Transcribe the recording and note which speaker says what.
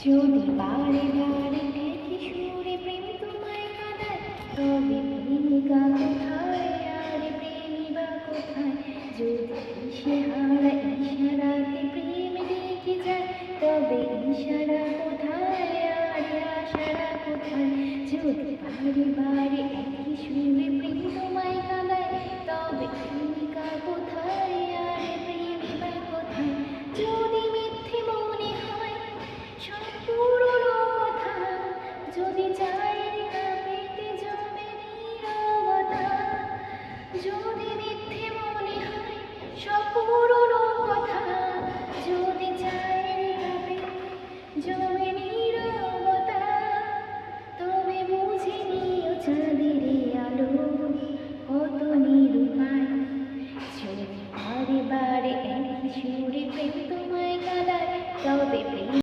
Speaker 1: যদি বারে বারে একই সুরে প্রেম তোমায় কাঁদায়, তবে প্রেমিকা কোথায় আর প্রেমিবা কোথায়? যদি দিশেহারা ইশারাতে প্রেম ডেকে যায়, তবে ইশারা কোথায় আর আশারা কোথায়? যদি বারে বারে একই সুরে প্রেম তোমায় কাঁদায়, তবে প্রেমিকা কোথায়